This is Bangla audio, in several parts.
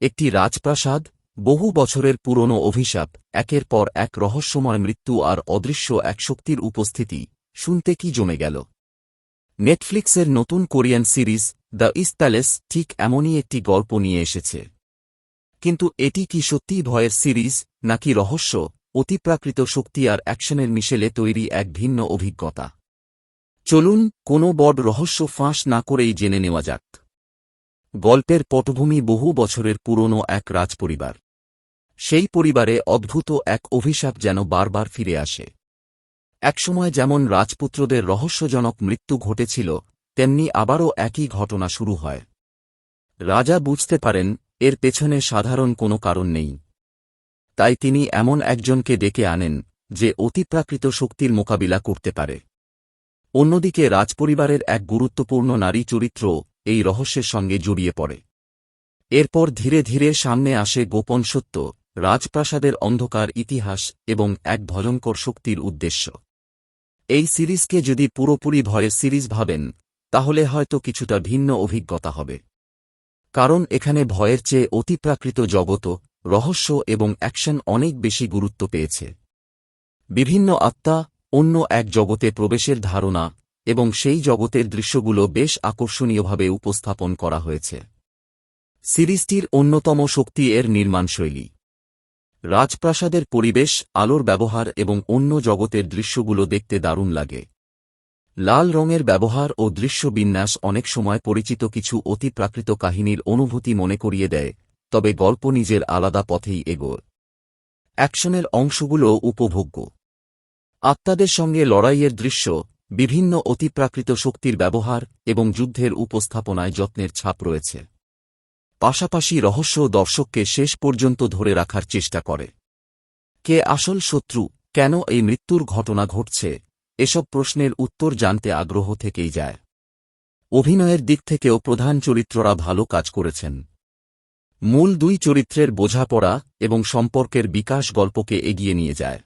একটি রাজপ্রাসাদ, বহু বছরের পুরনো অভিশাপ, একের পর এক রহস্যময় মৃত্যু আর অদৃশ্য এক শক্তির উপস্থিতি, শুনতে কি জমে গেল। নেটফ্লিক্সের নতুন Korean series the east palace ঠিক এমনই একটি গল্প নিয়ে এসেছে। কিন্তু এটি কি সত্যিই ভয়ের সিরিজ, নাকি রহস্য, অতিপ্রাকৃত শক্তি আর অ্যাকশনের মিশেলে তৈরি এক ভিন্ন অভিজ্ঞতা? চলুন কোনো বড় রহস্য ফাঁস না করেই জেনে নেওয়া যাক। গল্পের পটভূমি বহু বছরের পুরনো এক রাজপরিবার। সেই পরিবারে অদ্ভুত এক অভিশাপ যেন বারবার ফিরে আসে। একসময় যেমন রাজপুত্রদের রহস্যজনক মৃত্যু ঘটেছিল, তেমনি আবারও একই ঘটনা শুরু হয়। রাজা বুঝতে পারেন এর পেছনে সাধারণ কোনো কারণ নেই। তাই তিনি এমন একজনকে ডেকে আনেন যে অতিপ্রাকৃত শক্তির মোকাবিলা করতে পারে। অন্যদিকে রাজপরিবারের এক গুরুত্বপূর্ণ নারী চরিত্র এই রহস্যের সঙ্গে জড়িয়ে পড়ে। এরপর ধীরে ধীরে সামনে আসে গোপন সত্য, রাজপ্রাসাদের অন্ধকার ইতিহাস এবং এক ভয়ঙ্কর শক্তির উদ্দেশ্য। এই সিরিজকে যদি পুরোপুরি ভয়ের সিরিজ ভাবেন, তাহলে হয়তো কিছুটা ভিন্ন অভিজ্ঞতা হবে। কারণ এখানে ভয়ের চেয়ে অতিপ্রাকৃত জগত, রহস্য এবং অ্যাকশন অনেক বেশি গুরুত্ব পেয়েছে। বিভিন্ন আত্মা, অন্য এক জগতে প্রবেশের ধারণা এবং সেই জগতের দৃশ্যগুলো বেশ আকর্ষণীয়ভাবে উপস্থাপন করা হয়েছে। সিরিজটির অন্যতম শক্তি এর নির্মাণশৈলী। রাজপ্রাসাদের পরিবেশ, আলোর ব্যবহার এবং অন্য জগতের দৃশ্যগুলো দেখতে দারুণ লাগে। লাল রঙের ব্যবহার ও দৃশ্য বিন্যাস অনেক সময় পরিচিত কিছু অতিপ্রাকৃত কাহিনীর অনুভূতি মনে করিয়ে দেয়, তবে গল্প নিজের আলাদা পথেই এগোয়। অ্যাকশনের অংশগুলো উপভোগ্য। আত্মাদের সঙ্গে লড়াইয়ের দৃশ্য, বিভিন্ন অতিপ্রাকৃত শক্তির ব্যবহার এবং যুদ্ধের উপস্থাপনায় যত্নের ছাপ রয়েছে। পাশাপাশি রহস্য দর্শককে শেষ পর্যন্ত ধরে রাখার চেষ্টা করে। কে আসল শত্রু, কেন এই মৃত্যুর ঘটনা ঘটছে, এসব প্রশ্নের উত্তর জানতে আগ্রহ থেকেই যায়। অভিনয়ের দিক থেকেও প্রধান চরিত্ররা ভালো কাজ করেছেন। মূল দুই চরিত্রের বোঝাপড়া এবং সম্পর্কের বিকাশ গল্পকে এগিয়ে নিয়ে যায়।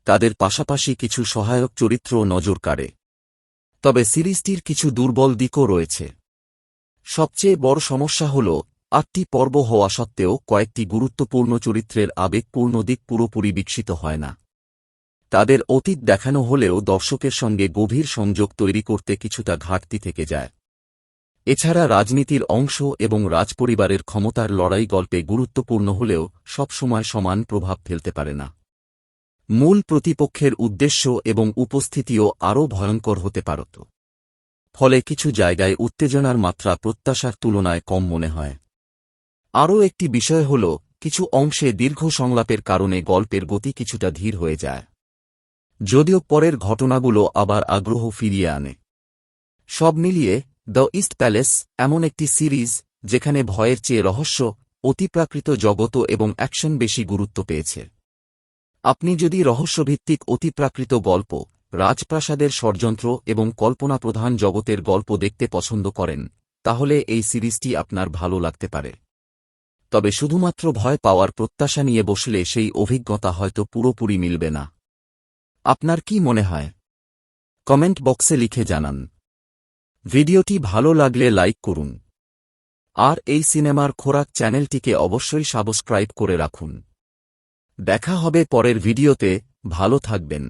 তাদের পাশাপাশি কিছু সহায়ক চরিত্র নজর কাড়ে। তবে সিরিজটির কিছু দুর্বল দিকও রয়েছে। সবচেয়ে বড় সমস্যা হল ৮টি পর্ব হওয়া সত্ত্বেও কয়েকটি গুরুত্বপূর্ণ চরিত্রের আবেগপূর্ণ দিক পুরোপুরি বিকশিত হয় না। তাদের অতীত দেখানো হলেও দর্শকের সঙ্গে গভীর সংযোগ তৈরি করতে কিছুটা ঘাটতি থেকে যায়। এছাড়া রাজনীতির অংশ এবং রাজপরিবারের ক্ষমতার লড়াই গল্পে গুরুত্বপূর্ণ হলেও সবসময় সমান প্রভাব ফেলতে পারে না। মূল প্রতিপক্ষের উদ্দেশ্য এবং উপস্থিতিও আরও ভয়ঙ্কর হতে পারত। ফলে কিছু জায়গায় উত্তেজনার মাত্রা প্রত্যাশার তুলনায় কম মনে হয়। আরও একটি বিষয় হল, কিছু অংশে দীর্ঘ সংলাপের কারণে গল্পের গতি কিছুটা ধীর হয়ে যায়। যদিও পরের ঘটনাগুলো আবার আগ্রহ ফিরিয়ে আনে। সব মিলিয়ে দ্য ইস্ট প্যালেস এমন একটি সিরিজ যেখানে ভয়ের চেয়ে রহস্য, অতিপ্রাকৃত জগত এবং অ্যাকশন বেশি গুরুত্ব পেয়েছে। আপনি যদি রহস্যভিত্তিক অতিপ্রাকৃত গল্প, রাজপ্রাসাদের ষড়যন্ত্র এবং কল্পনাপ্রধান জগতের গল্প দেখতে পছন্দ করেন, তাহলে এই সিরিজটি আপনার ভালো লাগতে পারে। তবে শুধুমাত্র ভয় পাওয়ার প্রত্যাশা নিয়ে বসলে সেই অভিজ্ঞতা হয়তো পুরোপুরি মিলবে না। আপনার কি মনে হয়? কমেন্ট বক্সে লিখে জানান। ভিডিওটি ভালো লাগলে লাইক করুন। আর এই সিনেমার খোরাক চ্যানেলটিকে অবশ্যই সাবস্ক্রাইব করে রাখুন। দেখা হবে পরের ভিডিওতে। ভালো থাকবেন।